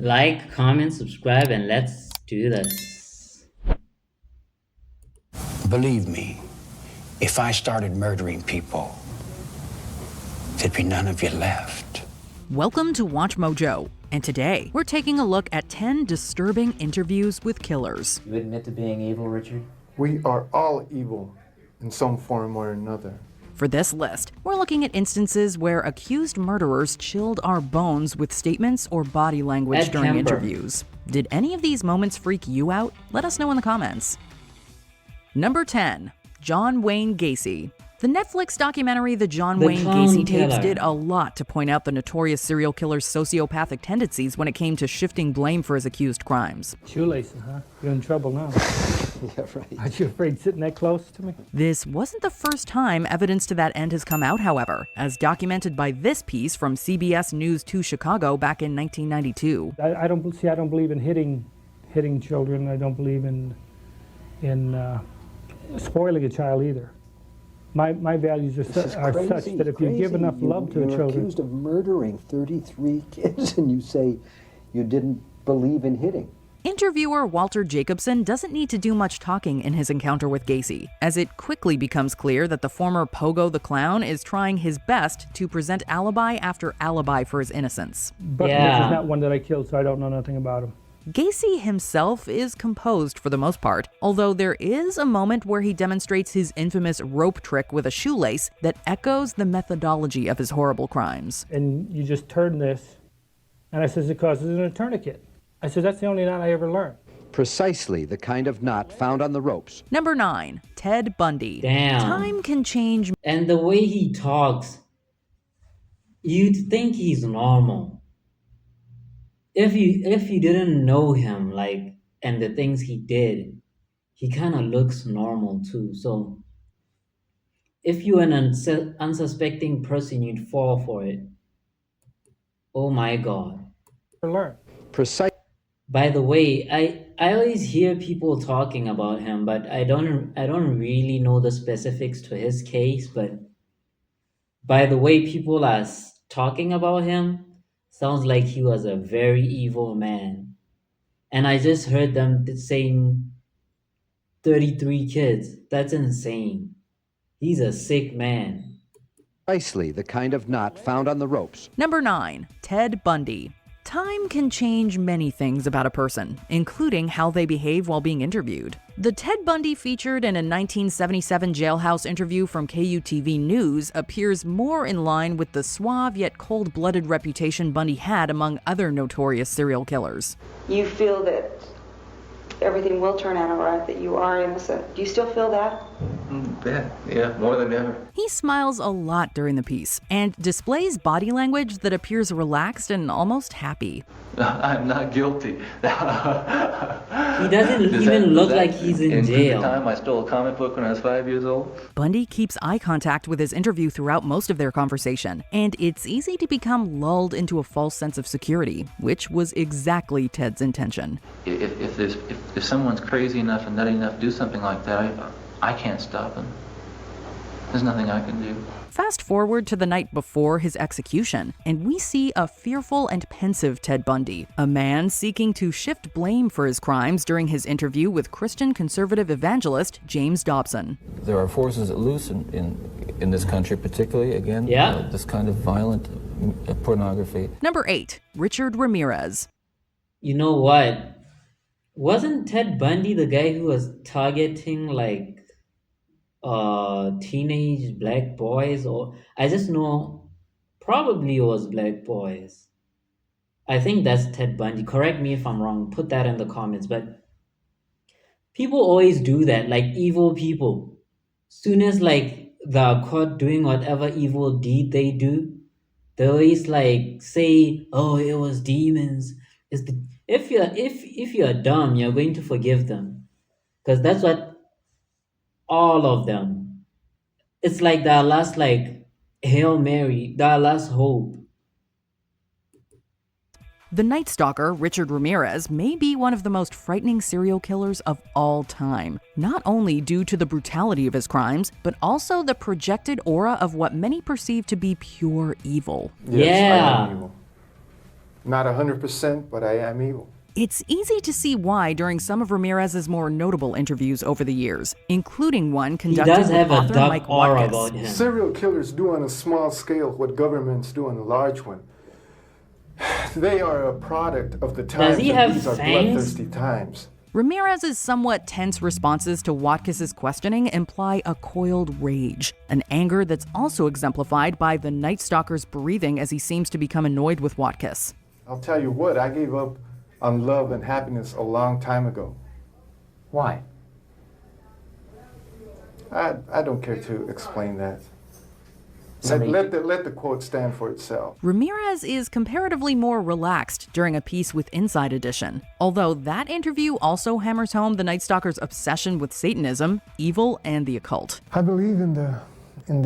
Like, comment, subscribe, and let's do this. Believe me, if I started murdering people, there'd be none of you left. Welcome to Watch Mojo, and today we're taking a look at 10 disturbing interviews with killers. You admit to being evil, Richard? We are all evil in some form or another. For this list, we're looking at instances where accused murderers chilled our bones with statements or body language Ed during Kemper. interviews. Did any of these moments freak you out? Let us know in the comments. Number 10. John Wayne Gacy. The Netflix documentary The John The Wayne Clone Gacy Tapes Killer. did a lot to point out the notorious serial killer's sociopathic tendencies when it came to shifting blame for his accused crimes. Shoelaces, huh? You're in trouble now. Yeah, right. Aren't you afraid sitting that close to me? This wasn't the first time evidence to that end has come out, however, as documented by this piece from CBS News 2 Chicago back in 1992. I don't believe in hitting children. I don't believe in spoiling a child either. My values are such that if you give enough love to a You're children, accused of murdering 33 kids, and you say you didn't believe in hitting. Interviewer Walter Jacobson doesn't need to do much talking in his encounter with Gacy, as it quickly becomes clear that the former Pogo the Clown is trying his best to present alibi after alibi for his innocence. but this Yeah. is not one that I killed, so I don't know nothing about him. Gacy himself is composed for the most part, although there is a moment where he demonstrates his infamous rope trick with a shoelace that echoes the methodology of his horrible crimes. And you just turn this, and I says it causes a tourniquet. I said that's the only knot I ever learned. Precisely the kind of knot found on the ropes. Number 9. Ted Bundy. Damn. Time can change. And the way he talks, you'd think he's normal. If you didn't know him, like, and the things he did, he kind of looks normal too. So if you're an unsuspecting person, you'd fall for it. Oh my God. Learn. Precise. By the way, I always hear people talking about him, but I don't really know the specifics to his case. But by the way people are talking about him, sounds like he was a very evil man. And I just heard them saying 33 kids. That's insane. He's a sick man. Precisely the kind of knot found on the ropes. Number 9. Ted Bundy. Time can change many things about a person, including how they behave while being interviewed. The Ted Bundy featured in a 1977 jailhouse interview from KUTV News appears more in line with the suave yet cold-blooded reputation Bundy had among other notorious serial killers. You feel that everything will turn out all right, that you are innocent. Do you still feel that? Yeah, more than ever. He smiles a lot during the piece and displays body language that appears relaxed and almost happy. I'm not guilty. He doesn't even look like he's in jail. The time I stole a comic book when I was 5 years old. Bundy keeps eye contact with his interview throughout most of their conversation, and it's easy to become lulled into a false sense of security, which was exactly Ted's intention. If someone's crazy enough and nutty enough to do something like that, I can't stop them. There's nothing I can do. Fast forward to the night before his execution, and we see a fearful and pensive Ted Bundy, a man seeking to shift blame for his crimes during his interview with Christian conservative evangelist James Dobson. There are forces at loose in this country, particularly, again, this kind of violent pornography. Number 8. Richard Ramirez. You know what? Wasn't Ted Bundy the guy who was targeting like teenage black boys? Or I just know probably it was black boys. I think that's Ted Bundy. Correct me if I'm wrong. Put that in the comments. But people always do that, like evil people. Soon as like they're caught doing whatever evil deed they do, they always like say, "Oh, it was demons." If you're dumb, you're going to forgive them, because that's what all of them. It's like their last like Hail Mary, their last hope. The Night Stalker, Richard Ramirez, may be one of the most frightening serial killers of all time, not only due to the brutality of his crimes, but also the projected aura of what many perceive to be pure evil. Yes, I am Yeah. evil. Not 100%, but I am evil. It's easy to see why during some of Ramirez's more notable interviews over the years, including one He conducted does with have a author dark Mike aura Watkins. about him. Serial killers do on a small scale what governments do on a large one. They are a product of the times, Does he and have these are fangs? bloodthirsty times. Ramirez's somewhat tense responses to Watkins's questioning imply a coiled rage, an anger that's also exemplified by the Night Stalker's breathing as he seems to become annoyed with Watkins. I'll tell you what, I gave up on love and happiness a long time ago. Why? I don't care to explain that. Somebody- Let the quote stand for itself. Ramirez is comparatively more relaxed during a piece with Inside Edition, although that interview also hammers home the Night Stalker's obsession with Satanism, evil, and the occult. I believe in the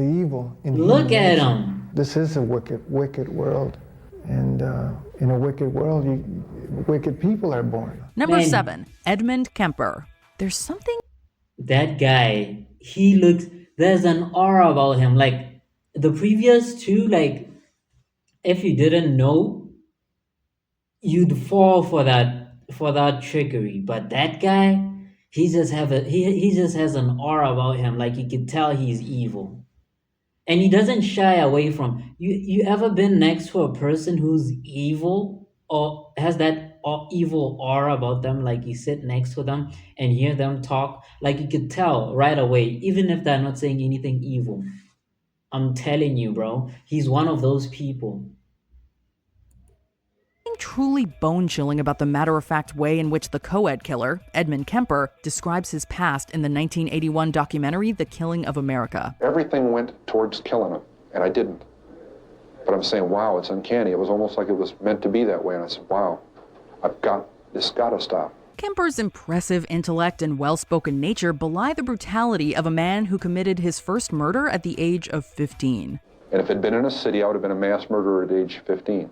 evil. Look at him. This is a wicked world. And in a wicked world, wicked people are born. Number Man. 7, Edmund Kemper. There's something That guy, he looks, there's an aura about him. Like the previous two, like if you didn't know, you'd fall for that trickery. But that guy, he just has an aura about him. Like you could tell he's evil. And he doesn't shy away from you ever been next to a person who's evil or has that evil aura about them, like you sit next to them and hear them talk, like you could tell right away, even if they're not saying anything evil. I'm telling you, bro, he's one of those people. truly bone-chilling about the matter-of-fact way in which the co-ed killer, Edmund Kemper, describes his past in the 1981 documentary The Killing of America. Everything went towards killing him, and I didn't. But I'm saying, wow, it's uncanny. It was almost like it was meant to be that way, and I said, wow, this gotta stop. Kemper's impressive intellect and well-spoken nature belie the brutality of a man who committed his first murder at the age of 15. And if it had been in a city, I would have been a mass murderer at age 15.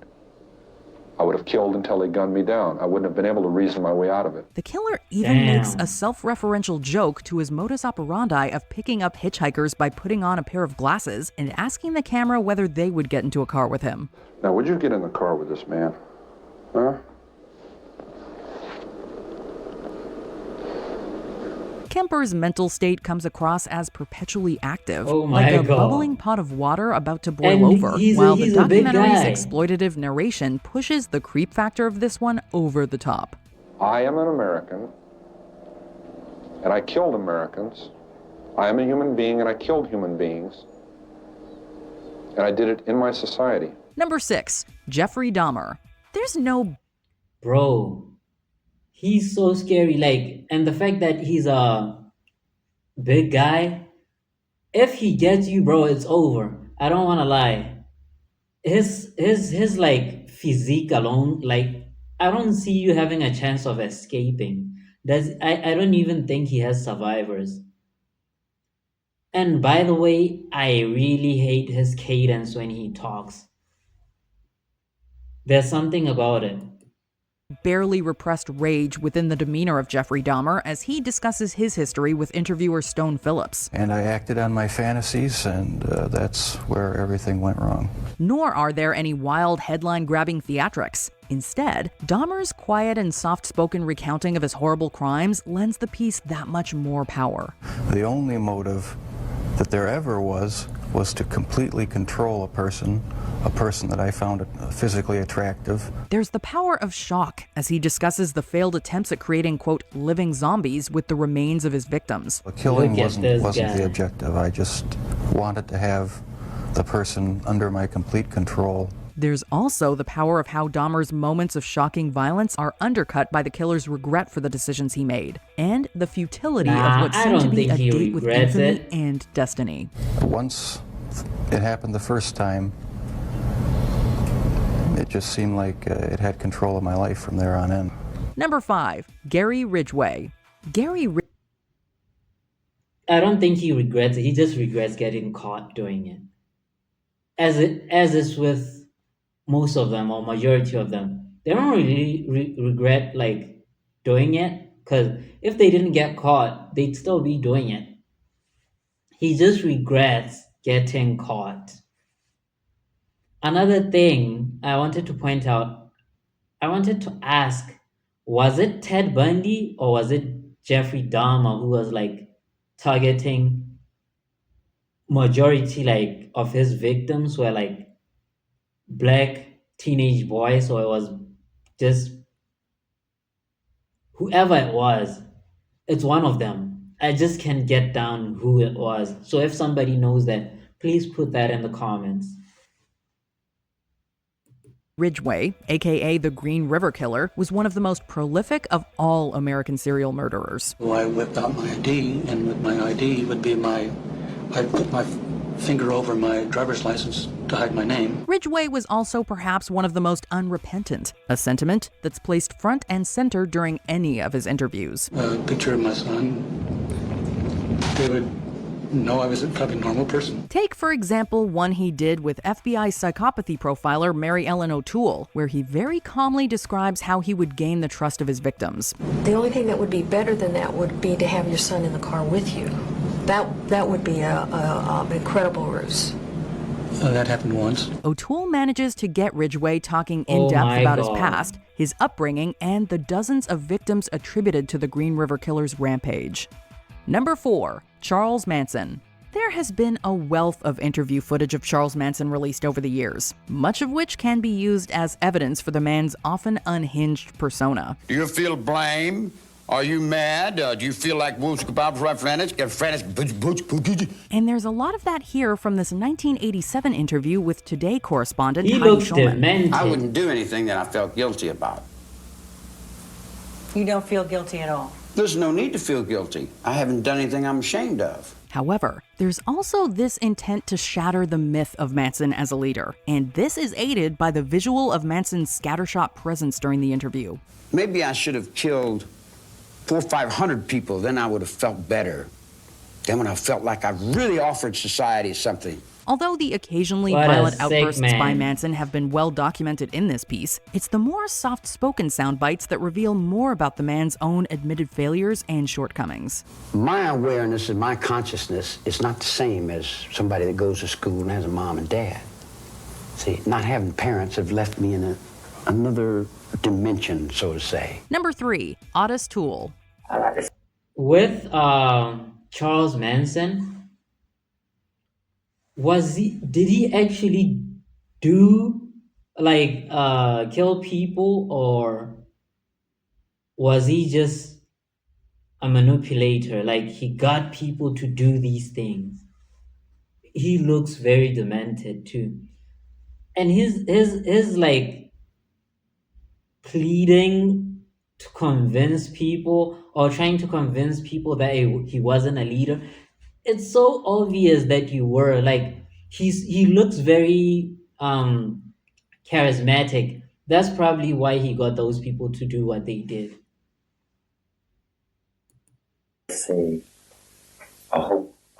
I would have killed until they gunned me down. I wouldn't have been able to reason my way out of it. The killer even makes a self-referential joke to his modus operandi of picking up hitchhikers by putting on a pair of glasses and asking the camera whether they would get into a car with him. Now, would you get in the car with this man? Huh? Kemper's mental state comes across as perpetually active, Oh my like a God. bubbling pot of water about to boil And over, he's while the a big documentary's guy. exploitative narration pushes the creep factor of this one over the top. I am an American, and I killed Americans. I am a human being, and I killed human beings. And I did it in my society. Number 6, Jeffrey Dahmer. There's no... Bro, he's so scary. Like, and the fact that he's a big guy, if he gets you, bro, it's over. I don't want to lie. His like physique alone, like I don't see you having a chance of escaping. I don't even think he has survivors. And by the way, I really hate his cadence when he talks. There's something about it. barely repressed rage within the demeanor of Jeffrey Dahmer as he discusses his history with interviewer Stone Phillips. And I acted on my fantasies, and that's where everything went wrong. Nor are there any wild headline-grabbing theatrics. Instead, Dahmer's quiet and soft-spoken recounting of his horrible crimes lends the piece that much more power. The only motive that there ever was to completely control a person that I found physically attractive. There's the power of shock as he discusses the failed attempts at creating, quote, living zombies with the remains of his victims. The killing wasn't guy. the objective. I just wanted to have the person under my complete control. There's also the power of how Dahmer's moments of shocking violence are undercut by the killer's regret for the decisions he made, and the futility of what I seemed to don't be think a he date with regrets infamy it. and destiny. Once it happened the first time, it just seemed like it had control of my life from there on in. Number 5, Gary Ridgway. I don't think he regrets it. He just regrets getting caught doing it. As is with most of them or majority of them, they don't really regret like doing it, because if they didn't get caught, they'd still be doing it. He just regrets getting caught. Another thing I wanted to point out, I wanted to ask, was it Ted Bundy or was it Jeffrey Dahmer who was like targeting majority like of his victims were like black teenage boys, or it was just whoever it was? It's one of them. I just can't get down who it was. So if somebody knows that, please put that in the comments. Ridgway, aka the Green River Killer, was one of the most prolific of all American serial murderers. So I whipped out my ID, and with my ID would be I'd put my finger over my driver's license to hide my name. Ridgway was also perhaps one of the most unrepentant, a sentiment that's placed front and center during any of his interviews. A picture of my son. They would know I was a probably normal person. Take, for example, one he did with FBI psychopathy profiler Mary Ellen O'Toole, where he very calmly describes how he would gain the trust of his victims. The only thing that would be better than that would be to have your son in the car with you. That would be an incredible ruse. That happened once. O'Toole manages to get Ridgway talking in depth about his past, his upbringing, and the dozens of victims attributed to the Green River Killer's rampage. Number 4, Charles Manson. There has been a wealth of interview footage of Charles Manson released over the years, much of which can be used as evidence for the man's often unhinged persona. Do you feel blame? Are you mad? Do you feel like And there's a lot of that here from this 1987 interview with Today correspondent He Heidi looks Schulman. demented. I wouldn't do anything that I felt guilty about. You don't feel guilty at all? There's no need to feel guilty. I haven't done anything I'm ashamed of. However, there's also this intent to shatter the myth of Manson as a leader, and this is aided by the visual of Manson's scattershot presence during the interview. Maybe I should have killed 400 or 500 people, then I would have felt better. Then when I felt like I really offered society something. Although the occasionally What a violent sick outbursts by man. Manson have been well documented in this piece, it's the more soft-spoken sound bites that reveal more about the man's own admitted failures and shortcomings. My awareness and my consciousness is not the same as somebody that goes to school and has a mom and dad. See, not having parents have left me in another dimension, so to say. Number 3, Otis Toole. With Charles Manson, did he actually do like kill people, or was he just a manipulator? Like he got people to do these things. He looks very demented too, and his like pleading to convince people or trying to convince people that he wasn't a leader. It's so obvious that you were. Like he looks very charismatic. That's probably why he got those people to do what they did. Say a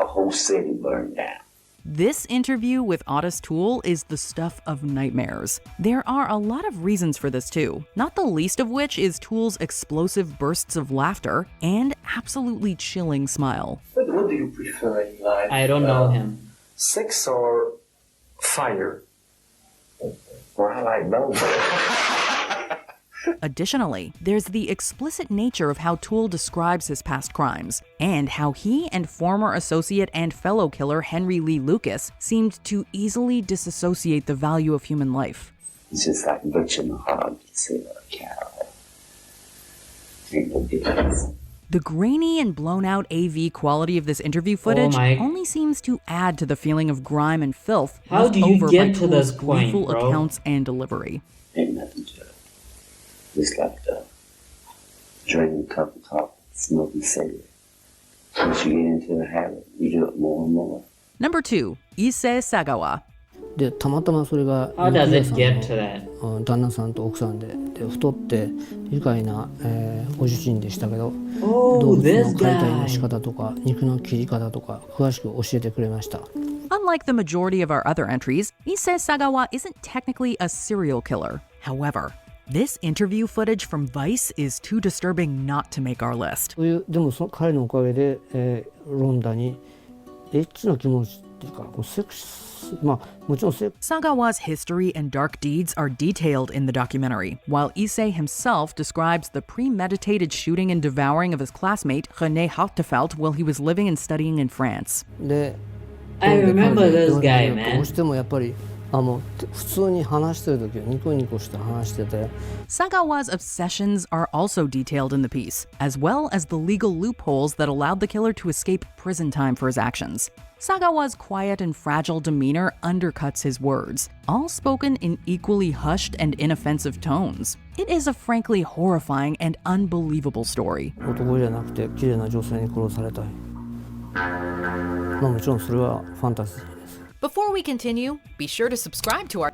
whole city burned down. This interview with Otis Toole is the stuff of nightmares. There are a lot of reasons for this too, not the least of which is Toole's explosive bursts of laughter and absolutely chilling smile. What do you prefer in life? I don't know him. Sex or fire? Well, I like both. Additionally, there's the explicit nature of how Toole describes his past crimes, and how he and former associate and fellow killer Henry Lee Lucas seemed to easily disassociate the value of human life. It's just like butchering a hog to save a cow. Ain't no difference. The grainy and blown-out AV quality of this interview footage only seems to add to the feeling of grime and filth How left do you over by get to Toole's this point, gleeful bro? accounts and delivery. Ain't nothing to it. Just like drinking a cup of coffee, smoking cigarette. Once you get into the habit, you do it more and more. Number 2, Issei Sagawa. でたまたまそれが How does ユ it キ get ヤさ to ん that? の旦那さんと奥さんで太って愉快な、ご主人でしたけど、 Oh, 動物の this 解体の guy. 仕方とか肉の切り方とか詳しく教えてくれました。 Unlike the majority of our other entries, Issei Sagawa isn't technically a serial killer. However, this interview footage from Vice is too disturbing not to make our list. でも彼のおかげで、ロンダにエッチな気持ちていうか、こうセクス、まあもちろんSagawa's history and dark deeds are detailed in the documentary, while Issei himself describes the premeditated shooting and devouring of his classmate René Hartefeld while he was living and studying in France. で、I remember this ど guy, う man. してもやっぱりもう普通に話してる時はニコニコして話してて。Sagawa's obsessions are also detailed in the piece, as well as the legal loopholes that allowed the killer to escape prison time for his actions. Sagawa's quiet and fragile demeanor undercuts his words, all spoken in equally hushed and inoffensive tones. It is a frankly horrifying and unbelievable story. 男じゃなくて綺麗な女性に殺されたい。まあもちろんそれはファンタジーです。Before we continue, be sure to subscribe to our...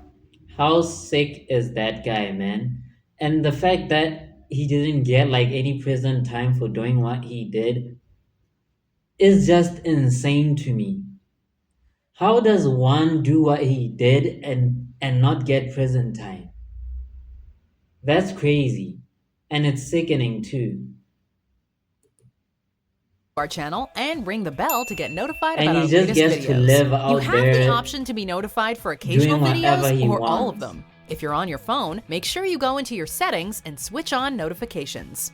How sick is that guy, man? And the fact that he didn't get like any prison time for doing what he did is just insane to me. How does one do what he did and not get prison time? That's crazy. And it's sickening too. Our channel and ring the bell to get notified And about he our just latest gets videos. to live out you have there the option to be notified for occasional doing whatever videos he or all of wants. them. If you're on your phone, make sure you go into your settings and switch on notifications.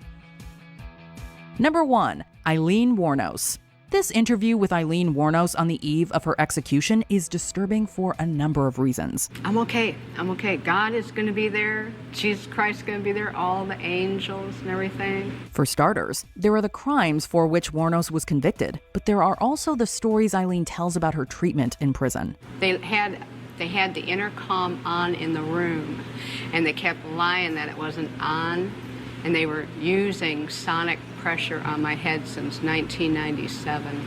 Number 1. Eileen Wuornos. This interview with Eileen Wuornos on the eve of her execution is disturbing for a number of reasons. I'm okay. I'm okay. God is going to be there. Jesus Christ is going to be there. All the angels and everything. For starters, there are the crimes for which Wuornos was convicted, but there are also the stories Eileen tells about her treatment in prison. They had the intercom on in the room, and they kept lying that it wasn't on, and they were using sonic pressure on my head since 1997.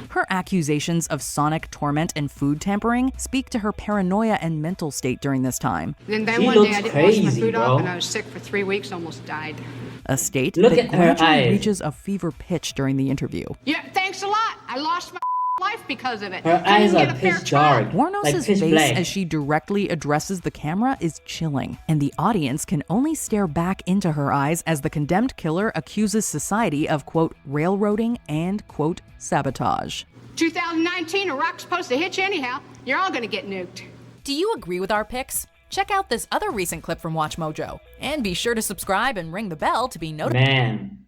Her accusations of sonic torment and food tampering speak to her paranoia and mental state during this time. Then She one looks day I didn't crazy, wash my food bro. off, and I was sick for 3 weeks, almost died. A state Look that at her gradually eyes. reaches a fever pitch during the interview. Yeah, thanks a lot. I lost my life because of it. Her Couldn't eyes even are get a fair pitch trial. dark, Wuornos' like pitch face black. as she directly addresses the camera is chilling, and the audience can only stare back into her eyes as the condemned killer accuses society of, quote, railroading and, quote, sabotage. 2019, a rock's supposed to hit you anyhow. You're all gonna get nuked. Do you agree with our picks? Check out this other recent clip from Watch Mojo, and be sure to subscribe and ring the bell to be notified. Man,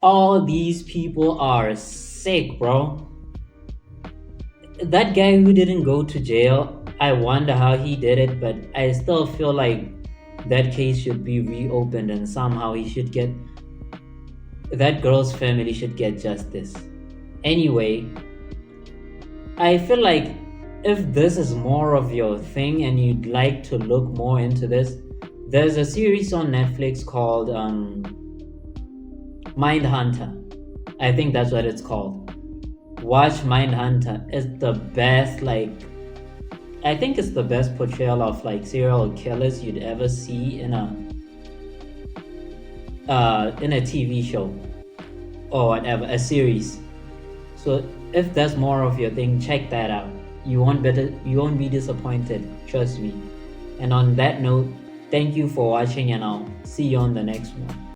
all these people are sick, bro. That guy who didn't go to jail, I wonder how he did it, but I still feel like that case should be reopened and somehow he should get... that girl's family should get justice. Anyway, I feel like if this is more of your thing and you'd like to look more into this, there's a series on Netflix called Mindhunter. I think that's what it's called. Watch Mindhunter. It's the best, like, I think it's the best portrayal of like serial killers you'd ever see in a TV show or whatever, a series. So if that's more of your thing, check that out. You won't be disappointed, trust me. And on that note, thank you for watching and I'll see you on the next one.